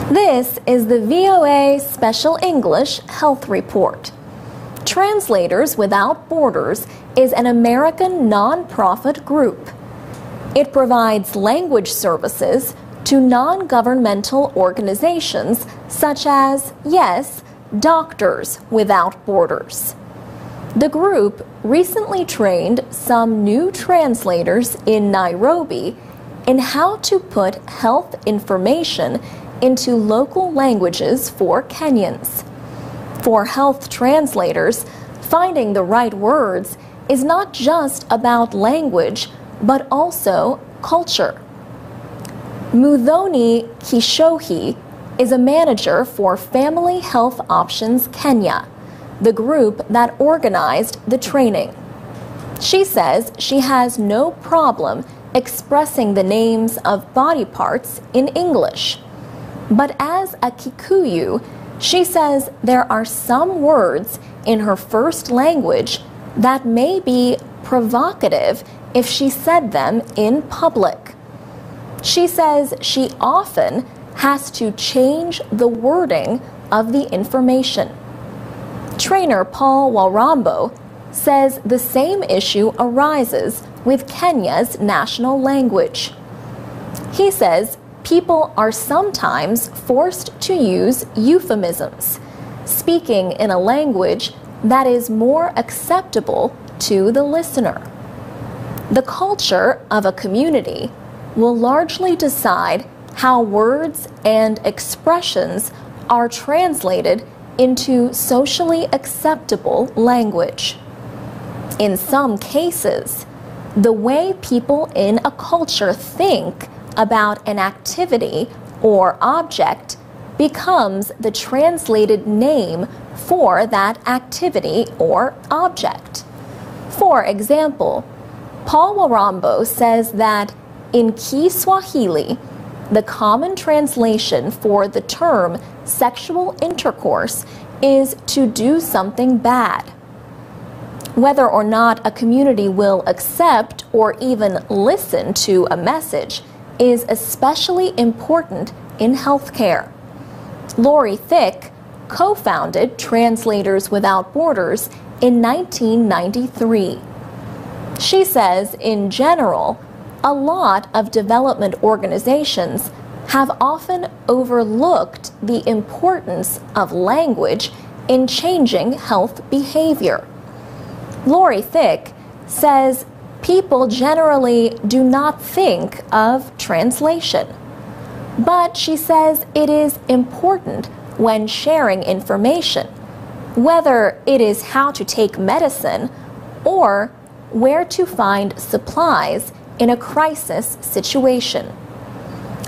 This is the VOA Special English Health Report. Translators Without Borders is an American non-profit group. It provides language services to non-governmental organizations such as, yes, Doctors Without Borders. The group recently trained some new translators in Nairobi in how to put health information into local languages for Kenyans. For health translators, finding the right words is not just about language, but also culture. Muthoni Kishohi is a manager for Family Health Options Kenya, the group that organized the training. She says she has no problem expressing the names of body parts in English. But as a Kikuyu, she says there are some words in her first language that may be provocative if she said them in public. She says she often has to change the wording of the information. Trainer Paul Warambo says the same issue arises with Kenya's national language. He says people are sometimes forced to use euphemisms, speaking in a language that is more acceptable to the listener. The culture of a community will largely decide how words and expressions are translated into socially acceptable language. In some cases, the way people in a culture think about an activity or object becomes the translated name for that activity or object. For example, Paul Warambo says that in Kiswahili, the common translation for the term sexual intercourse is to do something bad. Whether or not a community will accept or even listen to a message is especially important in healthcare. Lori Thicke co-founded Translators Without Borders in 1993. She says, in general, a lot of development organizations have often overlooked the importance of language in changing health behavior. Lori Thicke says people generally do not think of translation. But she says it is important when sharing information, whether it is how to take medicine or where to find supplies in a crisis situation.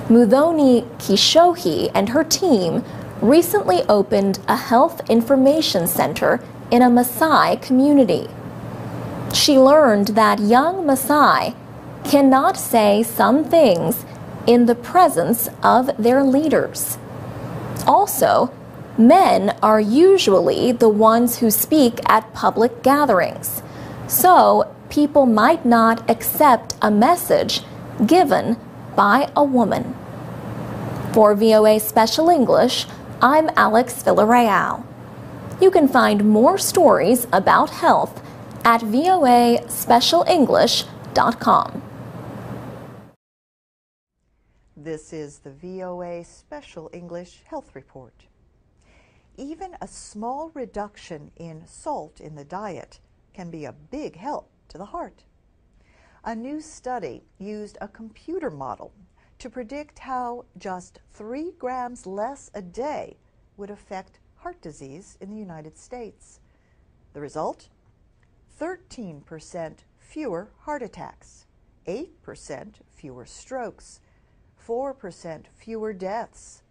Muthoni Kishohi and her team recently opened a health information center in a Maasai community. She learned that young Maasai cannot say some things in the presence of their leaders. Also, men are usually the ones who speak at public gatherings, so people might not accept a message given by a woman. For VOA Special English, I'm Alex Villarreal. You can find more stories about health at voaspecialenglish.com. This is the VOA Special English Health Report. Even a small reduction in salt in the diet can be a big help to the heart. A new study used a computer model to predict how just 3 grams less a day would affect heart disease in the United States. The result? 13% fewer heart attacks, 8% fewer strokes, 4% fewer deaths,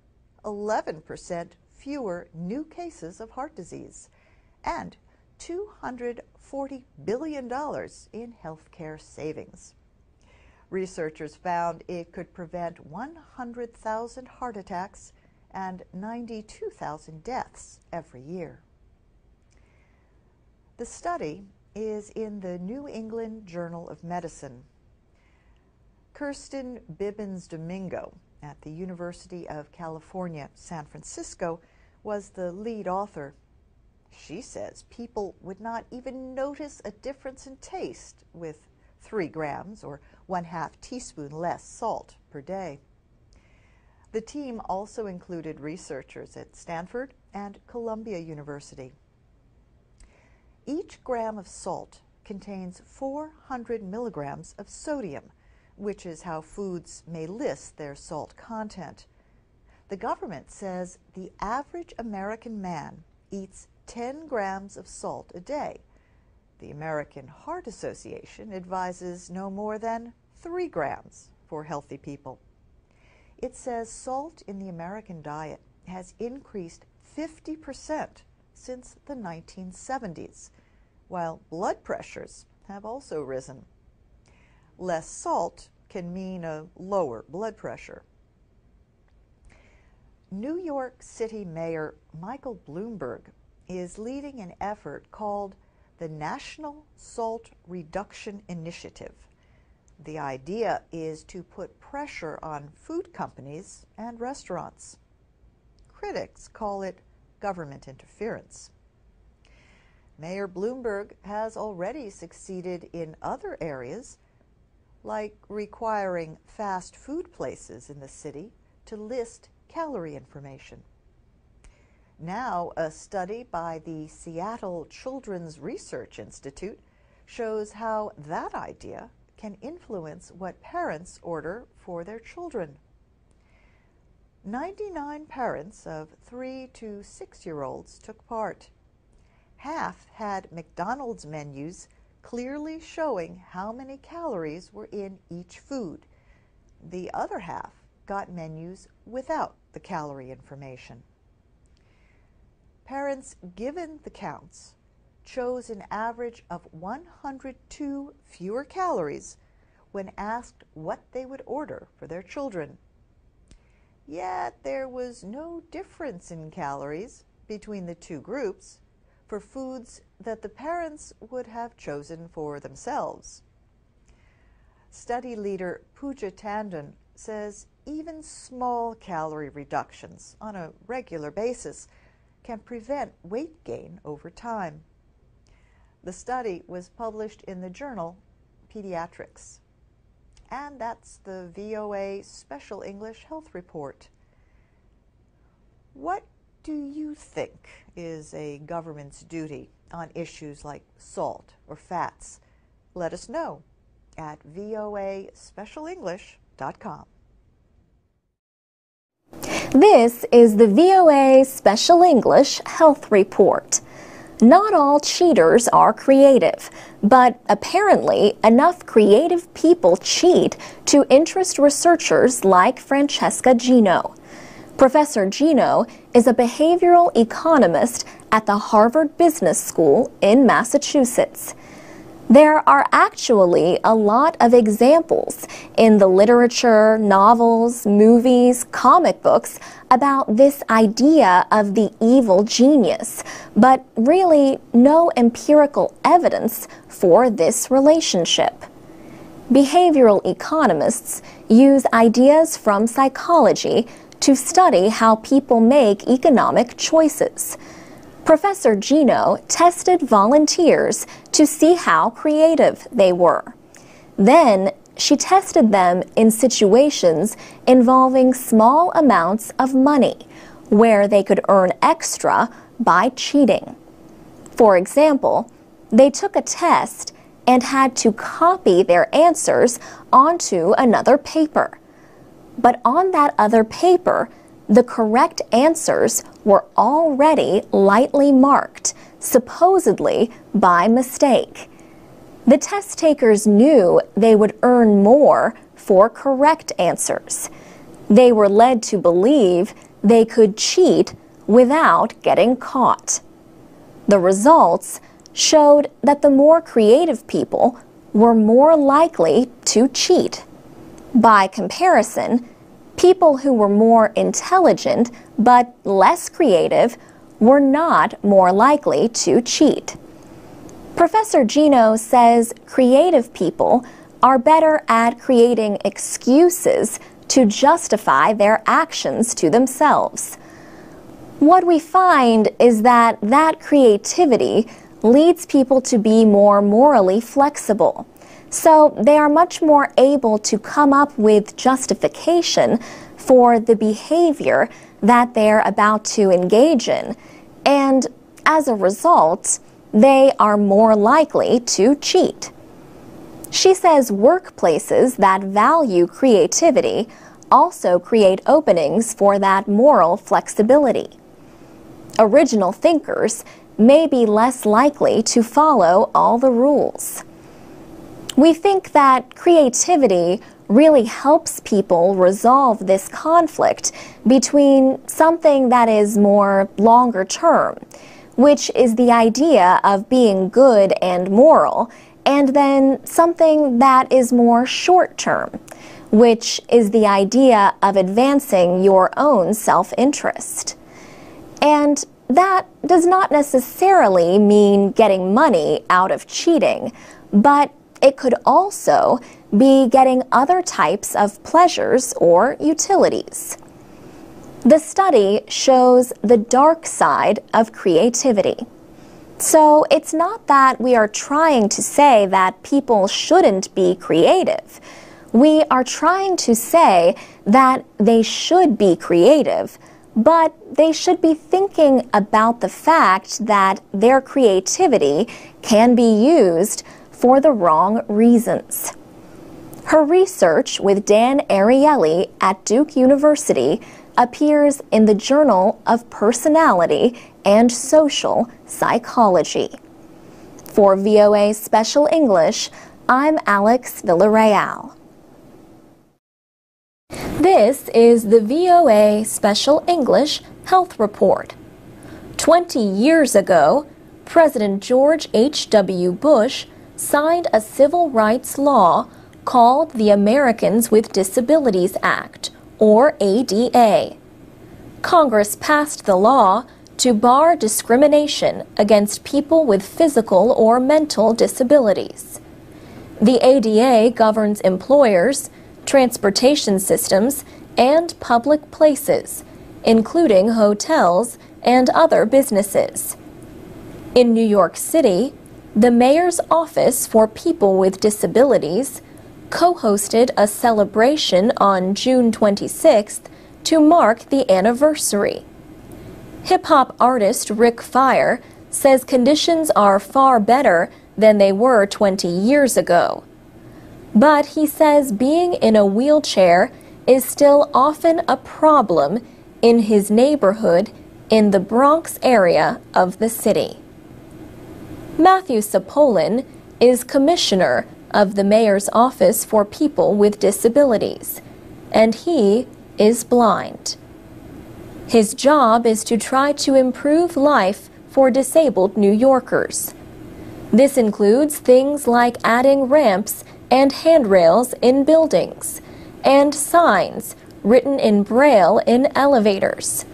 11% fewer new cases of heart disease, and $240 billion in healthcare savings. Researchers found it could prevent 100,000 heart attacks and 92,000 deaths every year. The study is in the New England Journal of Medicine. Kirsten Bibbins Domingo at the University of California, San Francisco, was the lead author. She says people would not even notice a difference in taste with 3 grams or 1/2 teaspoon less salt per day. The team also included researchers at Stanford and Columbia University. Each gram of salt contains 400 milligrams of sodium, which is how foods may list their salt content. The government says the average American man eats 10 grams of salt a day. The American Heart Association advises no more than 3 grams for healthy people. It says salt in the American diet has increased 50% since the 1970s, while blood pressures have also risen. Less salt can mean a lower blood pressure. New York City Mayor Michael Bloomberg is leading an effort called the National Salt Reduction Initiative. The idea is to put pressure on food companies and restaurants. Critics call it government interference. Mayor Bloomberg has already succeeded in other areas, like requiring fast food places in the city to list calorie information. Now, a study by the Seattle Children's Research Institute shows how that idea can influence what parents order for their children. 99 parents of 3 to 6-year-olds took part. Half had McDonald's menus clearly showing how many calories were in each food. The other half got menus without the calorie information. Parents given the counts chose an average of 102 fewer calories when asked what they would order for their children. Yet there was no difference in calories between the two groups for foods that the parents would have chosen for themselves. Study leader Pooja Tandon says even small calorie reductions on a regular basis can prevent weight gain over time. The study was published in the journal Pediatrics. And that's the VOA Special English Health Report. What do you think is a government's duty on issues like salt or fats? Let us know at voaspecialenglish.com. This is the VOA Special English Health Report. Not all cheaters are creative, but apparently enough creative people cheat to interest researchers like Francesca Gino. Professor Gino is a behavioral economist at the Harvard Business School in Massachusetts. There are actually a lot of examples in the literature, novels, movies, comic books about this idea of the evil genius, but really no empirical evidence for this relationship. Behavioral economists use ideas from psychology to study how people make economic choices. Professor Gino tested volunteers to see how creative they were. Then she tested them in situations involving small amounts of money, where they could earn extra by cheating. For example, they took a test and had to copy their answers onto another paper. But on that other paper, the correct answers were already lightly marked, supposedly by mistake. The test takers knew they would earn more for correct answers. They were led to believe they could cheat without getting caught. The results showed that the more creative people were more likely to cheat. By comparison, people who were more intelligent but less creative were not more likely to cheat. Professor Gino says creative people are better at creating excuses to justify their actions to themselves. What we find is that creativity leads people to be more morally flexible. So they are much more able to come up with justification for the behavior that they're about to engage in. And as a result, they are more likely to cheat. She says workplaces that value creativity also create openings for that moral flexibility. Original thinkers may be less likely to follow all the rules. We think that creativity really helps people resolve this conflict between something that is more longer term, which is the idea of being good and moral, and then something that is more short term, which is the idea of advancing your own self-interest. And that does not necessarily mean getting money out of cheating, but it could also be getting other types of pleasures or utilities. The study shows the dark side of creativity. So it's not that we are trying to say that people shouldn't be creative. We are trying to say that they should be creative, but they should be thinking about the fact that their creativity can be used for the wrong reasons. Her research with Dan Ariely at Duke University appears in the Journal of Personality and Social Psychology. For VOA Special English, I'm Alex Villarreal. This is the VOA Special English Health Report. 20 years ago, President George H.W. Bush signed a civil rights law called the Americans with Disabilities Act, or ADA. Congress passed the law to bar discrimination against people with physical or mental disabilities. The ADA governs employers, transportation systems, and public places, including hotels and other businesses. In New York City, the Mayor's Office for People with Disabilities co-hosted a celebration on June 26th to mark the anniversary. Hip-hop artist Rick Fire says conditions are far better than they were 20 years ago. But he says being in a wheelchair is still often a problem in his neighborhood in the Bronx area of the city. Matthew Sapolin is commissioner of the Mayor's Office for People with Disabilities, and he is blind. His job is to try to improve life for disabled New Yorkers. This includes things like adding ramps and handrails in buildings, and signs written in Braille in elevators.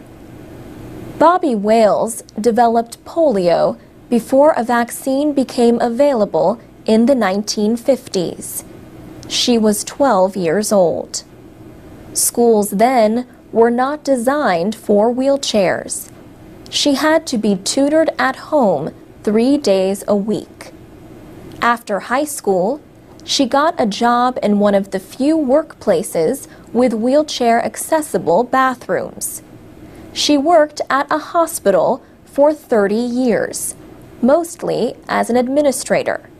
Bobby Wales developed polio before a vaccine became available in the 1950s. She was 12 years old. Schools then were not designed for wheelchairs. She had to be tutored at home 3 days a week. After high school, she got a job in one of the few workplaces with wheelchair-accessible bathrooms. She worked at a hospital for 30 years, mostly as an administrator.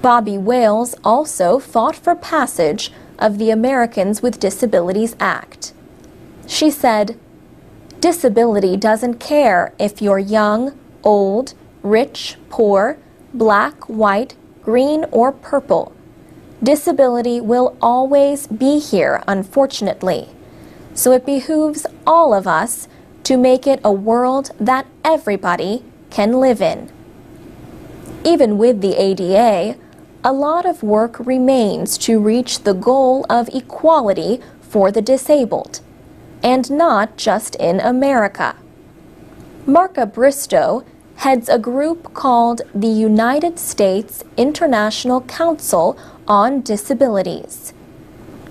Bobby Wales also fought for passage of the Americans with Disabilities Act. She said, "Disability doesn't care if you're young, old, rich, poor, black, white, green, or purple. Disability will always be here, unfortunately. So it behooves all of us to make it a world that everybody can live in." Even with the ADA, a lot of work remains to reach the goal of equality for the disabled, and not just in America. Marka Bristow heads a group called the United States International Council on Disabilities.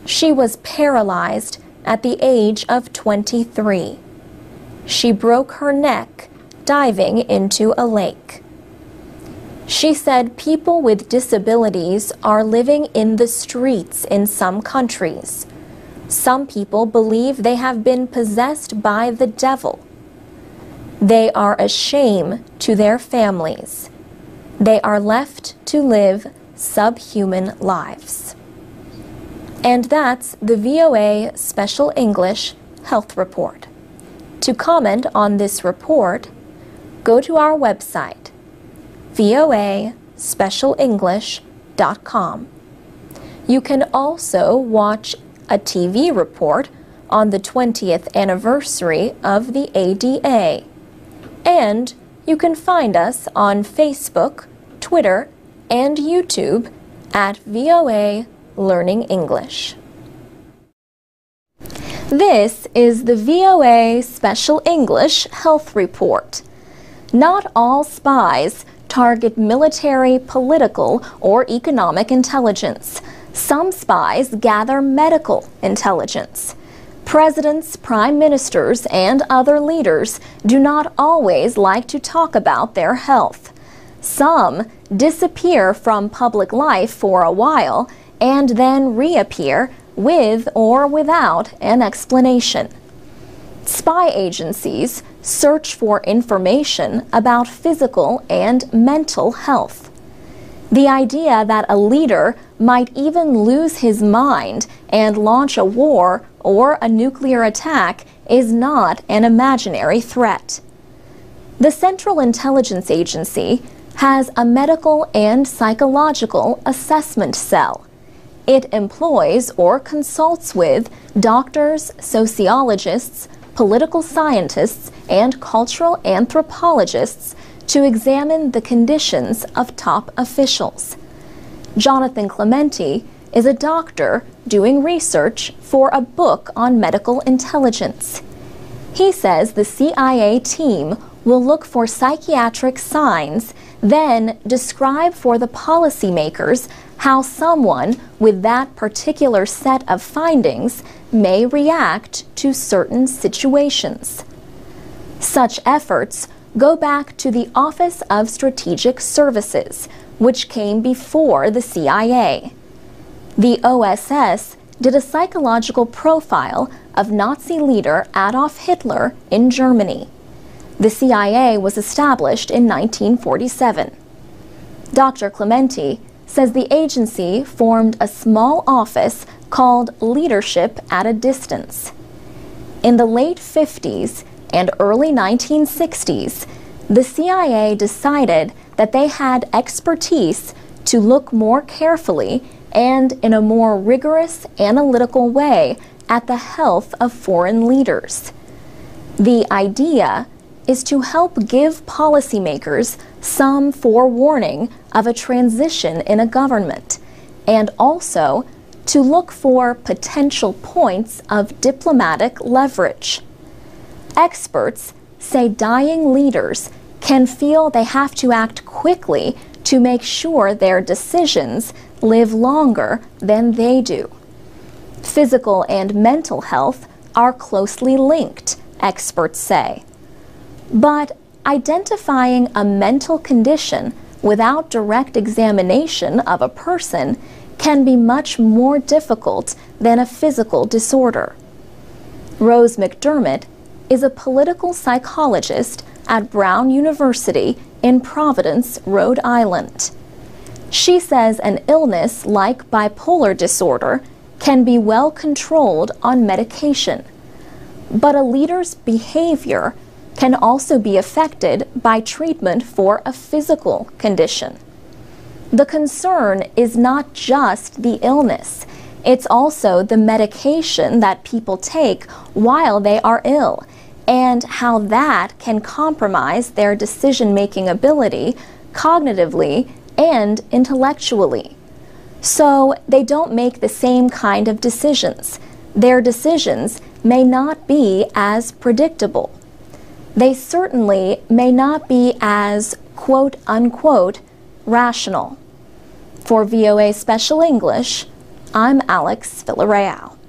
She was paralyzed at the age of 23. She broke her neck diving into a lake. She said people with disabilities are living in the streets in some countries. Some people believe they have been possessed by the devil. They are a shame to their families. They are left to live subhuman lives. And that's the VOA Special English Health Report. To comment on this report, go to our website, voaspecialenglish.com. You can also watch a TV report on the 20th anniversary of the ADA. And you can find us on Facebook, Twitter, and YouTube at VOA Learning English. This is the VOA Special English Health Report. Not all spies target military, political, or economic intelligence. Some spies gather medical intelligence. Presidents, prime ministers, and other leaders do not always like to talk about their health. Some disappear from public life for a while and then reappear with or without an explanation. Spy agencies search for information about physical and mental health. The idea that a leader might even lose his mind and launch a war or a nuclear attack is not an imaginary threat. The Central Intelligence Agency has a medical and psychological assessment cell. It employs or consults with doctors, sociologists, political scientists, and cultural anthropologists to examine the conditions of top officials. Jonathan Clementi is a doctor doing research for a book on medical intelligence. He says the CIA team will look for psychiatric signs, then describe for the policymakers how someone with that particular set of findings may react to certain situations. Such efforts go back to the Office of Strategic Services, which came before the CIA. The OSS did a psychological profile of Nazi leader Adolf Hitler in Germany. The CIA was established in 1947. Dr. Clementi says the agency formed a small office called Leadership at a Distance. In the late 50s and early 1960s, the CIA decided that they had expertise to look more carefully and in a more rigorous analytical way at the health of foreign leaders. The idea is to help give policymakers some forewarning of a transition in a government, and also to look for potential points of diplomatic leverage. Experts say dying leaders can feel they have to act quickly to make sure their decisions live longer than they do. Physical and mental health are closely linked, experts say. But identifying a mental condition without direct examination of a person can be much more difficult than a physical disorder. Rose McDermott is a political psychologist at Brown University in Providence, Rhode Island. She says an illness like bipolar disorder can be well controlled on medication, but a leader's behavior can also be affected by treatment for a physical condition. The concern is not just the illness, it's also the medication that people take while they are ill, and how that can compromise their decision-making ability cognitively and intellectually. So they don't make the same kind of decisions. Their decisions may not be as predictable. They certainly may not be as quote-unquote rational. For VOA Special English, I'm Alex Villarreal.